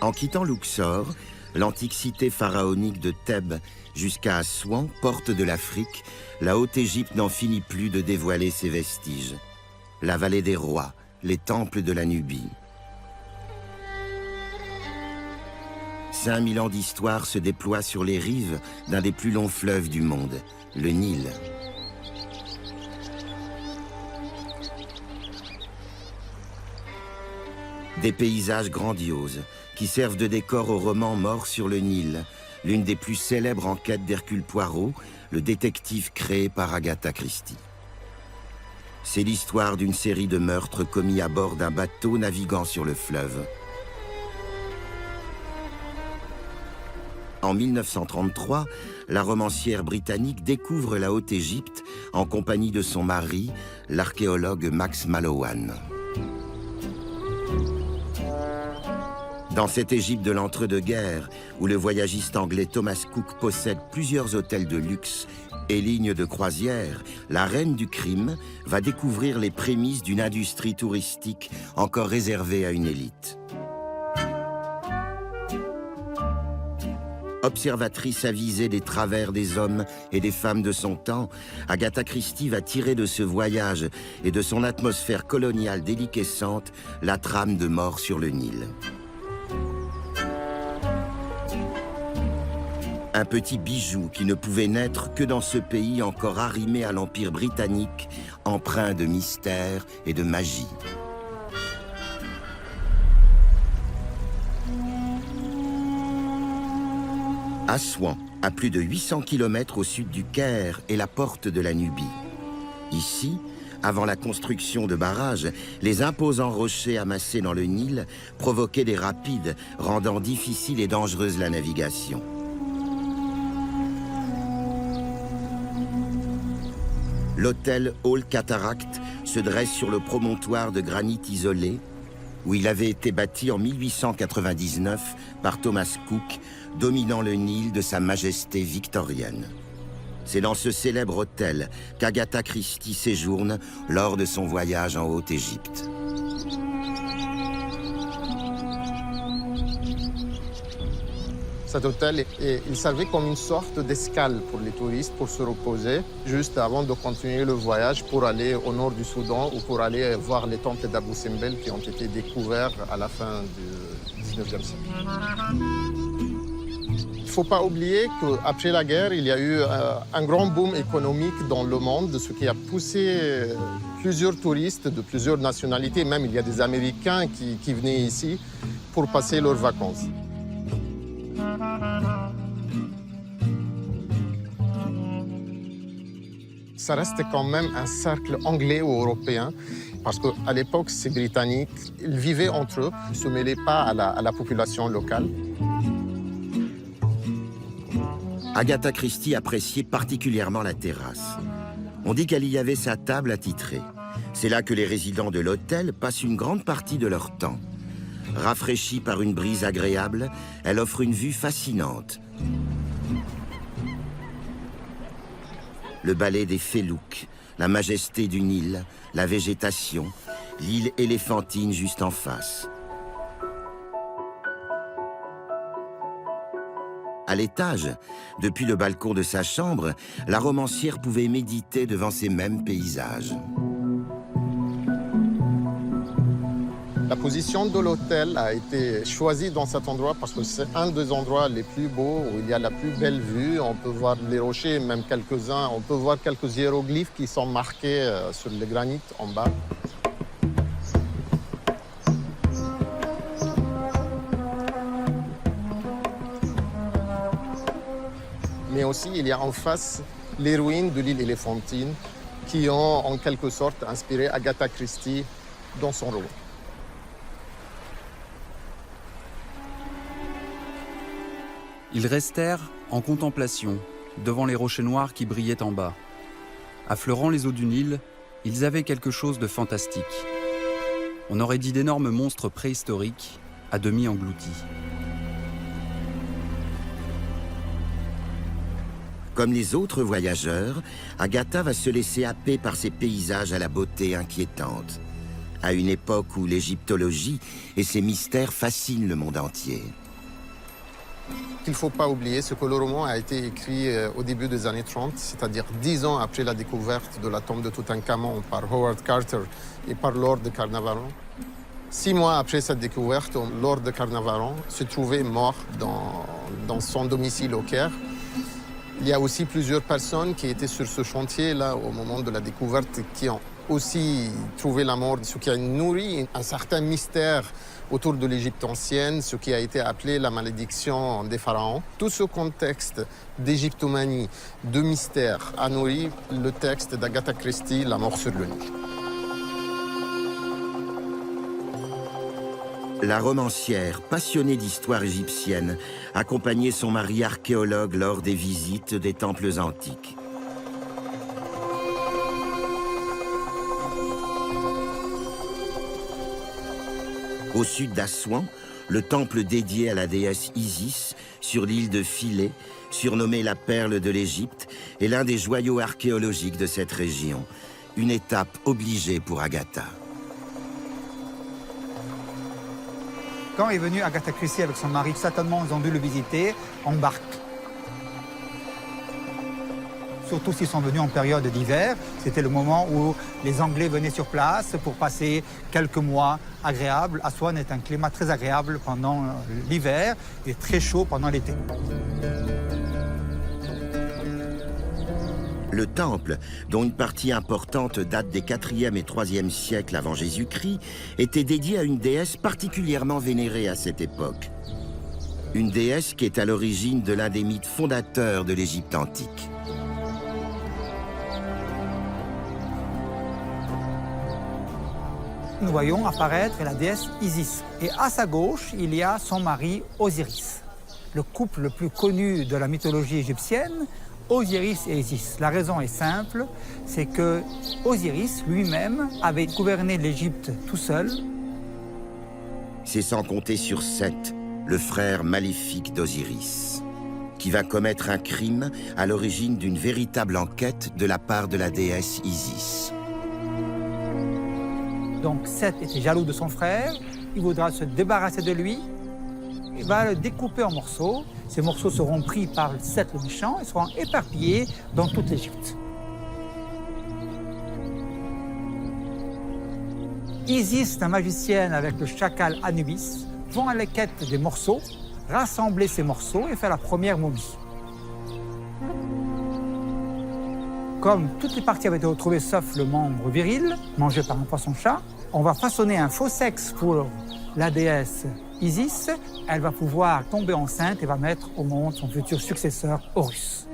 En quittant Luxor, l'antique cité pharaonique de Thèbes, jusqu'à Assouan, porte de l'Afrique, la Haute-Égypte n'en finit plus de dévoiler ses vestiges. La vallée des rois, les temples de la Nubie. 5000 ans d'histoire se déploient sur les rives d'un des plus longs fleuves du monde, le Nil. Des paysages grandioses qui servent de décor au roman Mort sur le Nil, l'une des plus célèbres enquêtes d'Hercule Poirot, le détective créé par Agatha Christie. C'est l'histoire d'une série de meurtres commis à bord d'un bateau naviguant sur le fleuve. En 1933, la romancière britannique découvre la Haute-Égypte en compagnie de son mari, l'archéologue Max Mallowan. Dans cette Égypte de l'entre-deux-guerres, où le voyagiste anglais Thomas Cook possède plusieurs hôtels de luxe et lignes de croisière, la reine du crime va découvrir les prémices d'une industrie touristique encore réservée à une élite. Observatrice avisée des travers des hommes et des femmes de son temps, Agatha Christie va tirer de ce voyage et de son atmosphère coloniale déliquescente la trame de Mort sur le Nil. Un petit bijou qui ne pouvait naître que dans ce pays encore arrimé à l'Empire britannique, empreint de mystère et de magie. Assouan, à plus de 800 km au sud du Caire, est la porte de la Nubie. Ici, avant la construction de barrages, les imposants rochers amassés dans le Nil provoquaient des rapides, rendant difficile et dangereuse la navigation. L'hôtel Hall Cataract se dresse sur le promontoire de granit isolé, où il avait été bâti en 1899 par Thomas Cook, dominant le Nil de sa majesté victorienne. C'est dans ce célèbre hôtel qu'Agatha Christie séjourne lors de son voyage en Haute-Égypte. Cet hôtel, il servait comme une sorte d'escale pour les touristes pour se reposer, juste avant de continuer le voyage pour aller au nord du Soudan ou pour aller voir les temples d'Abou Simbel qui ont été découverts à la fin du 19e siècle. Il ne faut pas oublier qu'après la guerre, il y a eu un grand boom économique dans le monde, ce qui a poussé plusieurs touristes de plusieurs nationalités, même il y a des Américains qui venaient ici pour passer leurs vacances. Ça reste quand même un cercle anglais ou européen, parce qu'à l'époque, ces Britanniques, ils vivaient entre eux, ils ne se mêlaient pas à la population locale. Agatha Christie appréciait particulièrement la terrasse. On dit qu'elle y avait sa table attitrée. C'est là que les résidents de l'hôtel passent une grande partie de leur temps. Rafraîchie par une brise agréable, elle offre une vue fascinante. Le ballet des Félouques, la majesté du Nil, la végétation, l'île éléphantine juste en face. À l'étage, depuis le balcon de sa chambre, la romancière pouvait méditer devant ces mêmes paysages. La position de l'hôtel a été choisie dans cet endroit parce que c'est un des endroits les plus beaux, où il y a la plus belle vue. On peut voir les rochers, même quelques-uns. On peut voir quelques hiéroglyphes qui sont marqués sur le granit en bas. Mais aussi, il y a en face les ruines de l'île éléphantine qui ont en quelque sorte inspiré Agatha Christie dans son rôle. Ils restèrent en contemplation devant les rochers noirs qui brillaient en bas. Affleurant les eaux du Nil, ils avaient quelque chose de fantastique. On aurait dit d'énormes monstres préhistoriques, à demi engloutis. Comme les autres voyageurs, Agatha va se laisser happer par ces paysages à la beauté inquiétante. à une époque où l'égyptologie et ses mystères fascinent le monde entier. Il ne faut pas oublier, c'est que le roman a été écrit au début des années 30, c'est-à-dire 10 ans après la découverte de la tombe de Toutankhamon par Howard Carter et par Lord de Carnarvon. 6 mois après cette découverte, Lord de Carnarvon se trouvait mort dans son domicile au Caire. Il y a aussi plusieurs personnes qui étaient sur ce chantier-là au moment de la découverte qui ont aussi trouvé la mort, ce qui a nourri un certain mystère autour de l'Égypte ancienne, ce qui a été appelé la malédiction des pharaons. Tout ce contexte d'égyptomanie, de mystère, a nourri le texte d'Agatha Christie, La mort sur le Nil. La romancière, passionnée d'histoire égyptienne, accompagnait son mari archéologue lors des visites des temples antiques. Au sud d'Assouan, le temple dédié à la déesse Isis, sur l'île de Philae, surnommée la perle de l'Égypte, est l'un des joyaux archéologiques de cette région. Une étape obligée pour Agatha. Quand est venue Agatha Christie avec son mari, certainement ils ont dû le visiter en barque. Surtout s'ils sont venus en période d'hiver. C'était le moment où les Anglais venaient sur place pour passer quelques mois agréables. Assouan est un climat très agréable pendant l'hiver et très chaud pendant l'été. Le temple, dont une partie importante date des 4e et 3e siècles avant Jésus-Christ, était dédié à une déesse particulièrement vénérée à cette époque. Une déesse qui est à l'origine de l'un des mythes fondateurs de l'Égypte antique. Nous voyons apparaître la déesse Isis. Et à sa gauche, il y a son mari Osiris, le couple le plus connu de la mythologie égyptienne, Osiris et Isis. La raison est simple, c'est que Osiris lui-même avait gouverné l'Égypte tout seul. C'est sans compter sur Seth, le frère maléfique d'Osiris, qui va commettre un crime à l'origine d'une véritable enquête de la part de la déesse Isis. Donc Seth était jaloux de son frère, il voudra se débarrasser de lui, il va le découper en morceaux. Ces morceaux seront pris par Seth le méchant et seront éparpillés dans toute l'Égypte. Isis, la magicienne avec le chacal Anubis, vont à la quête des morceaux, rassembler ces morceaux et faire la première momie. Comme toutes les parties avaient été retrouvées sauf le membre viril, mangé par un poisson-chat, on va façonner un faux sexe pour la déesse Isis. Elle va pouvoir tomber enceinte et va mettre au monde son futur successeur, Horus.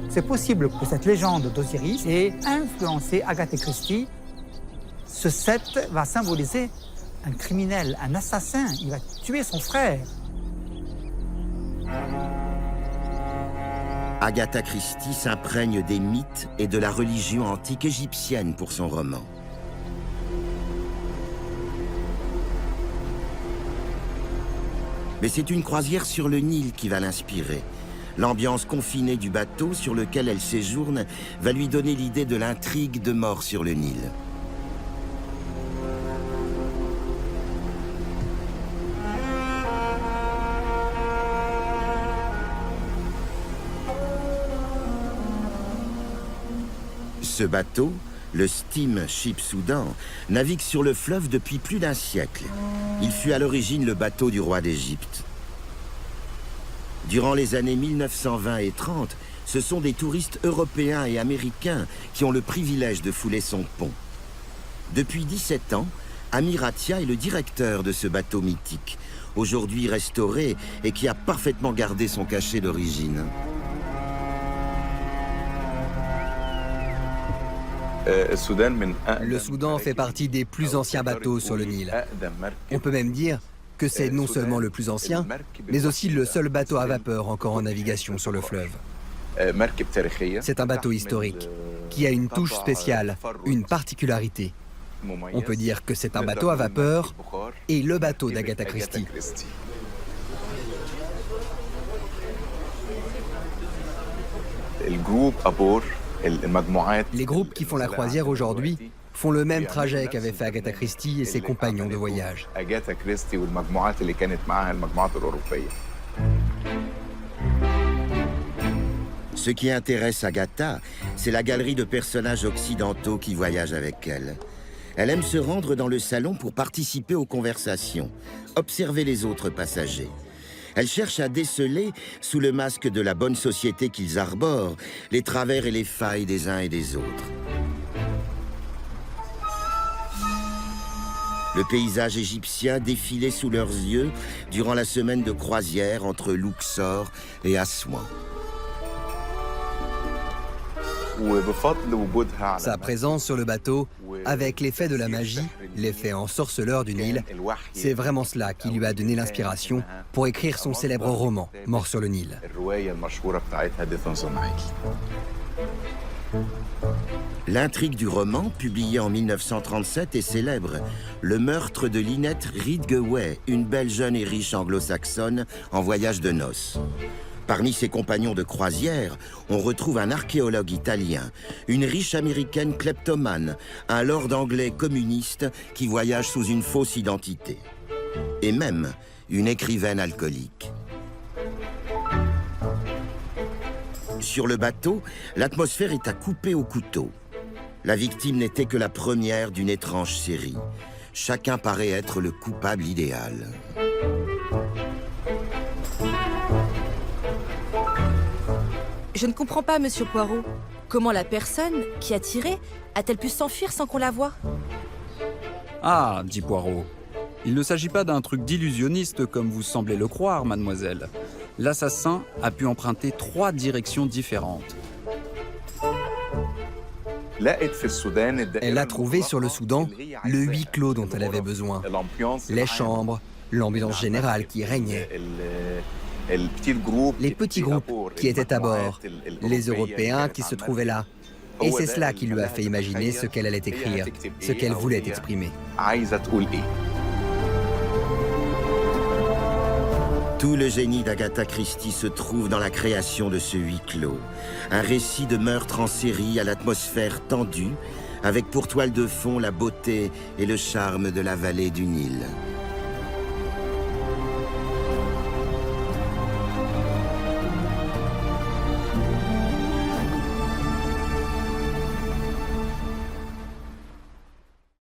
C'est possible que cette légende d'Osiris ait influencé Agatha Christie. Ce Seth va symboliser un criminel, un assassin. Il va tuer son frère. Agatha Christie s'imprègne des mythes et de la religion antique égyptienne pour son roman. Mais c'est une croisière sur le Nil qui va l'inspirer. L'ambiance confinée du bateau sur lequel elle séjourne va lui donner l'idée de l'intrigue de Mort sur le Nil. Ce bateau, le Steam Ship Soudan, navigue sur le fleuve depuis plus d'un siècle. Il fut à l'origine le bateau du roi d'Égypte. Durant les années 1920 et 30, ce sont des touristes européens et américains qui ont le privilège de fouler son pont. Depuis 17 ans, Amir Atia est le directeur de ce bateau mythique, aujourd'hui restauré et qui a parfaitement gardé son cachet d'origine. Le Soudan fait partie des plus anciens bateaux sur le Nil. On peut même dire que c'est non seulement le plus ancien, mais aussi le seul bateau à vapeur encore en navigation sur le fleuve. C'est un bateau historique qui a une touche spéciale, une particularité. On peut dire que c'est un bateau à vapeur et le bateau d'Agatha Christie. Les groupes qui font la croisière aujourd'hui font le même trajet qu'avait fait Agatha Christie et ses compagnons de voyage. Ce qui intéresse Agatha, c'est la galerie de personnages occidentaux qui voyagent avec elle. Elle aime se rendre dans le salon pour participer aux conversations, observer les autres passagers. Elle cherche à déceler, sous le masque de la bonne société qu'ils arborent, les travers et les failles des uns et des autres. Le paysage égyptien défilait sous leurs yeux durant la semaine de croisière entre Luxor et Assouan. Sa présence sur le bateau, avec l'effet de la magie, l'effet ensorceleur du Nil, c'est vraiment cela qui lui a donné l'inspiration pour écrire son célèbre roman, Mort sur le Nil. L'intrigue du roman, publié en 1937, est célèbre. Le meurtre de Lynette Ridgeway, une belle jeune et riche anglo-saxonne en voyage de noces. Parmi ses compagnons de croisière, on retrouve un archéologue italien, une riche américaine kleptomane, un lord anglais communiste qui voyage sous une fausse identité. Et même une écrivaine alcoolique. Sur le bateau, l'atmosphère est à couper au couteau. La victime n'était que la première d'une étrange série. Chacun paraît être le coupable idéal. Je ne comprends pas, monsieur Poirot. Comment la personne qui a tiré a-t-elle pu s'enfuir sans qu'on la voie? Ah, dit Poirot. Il ne s'agit pas d'un truc d'illusionniste comme vous semblez le croire, mademoiselle. L'assassin a pu emprunter 3 directions différentes. Elle a trouvé sur le Soudan le huis clos dont elle avait besoin. Les chambres, l'ambiance générale qui régnait. Les petits groupes qui étaient à bord, les Européens qui se trouvaient là. Et c'est cela qui lui a fait imaginer ce qu'elle allait écrire, ce qu'elle voulait exprimer. Tout le génie d'Agatha Christie se trouve dans la création de ce huis clos. Un récit de meurtre en série à l'atmosphère tendue, avec pour toile de fond la beauté et le charme de la vallée du Nil.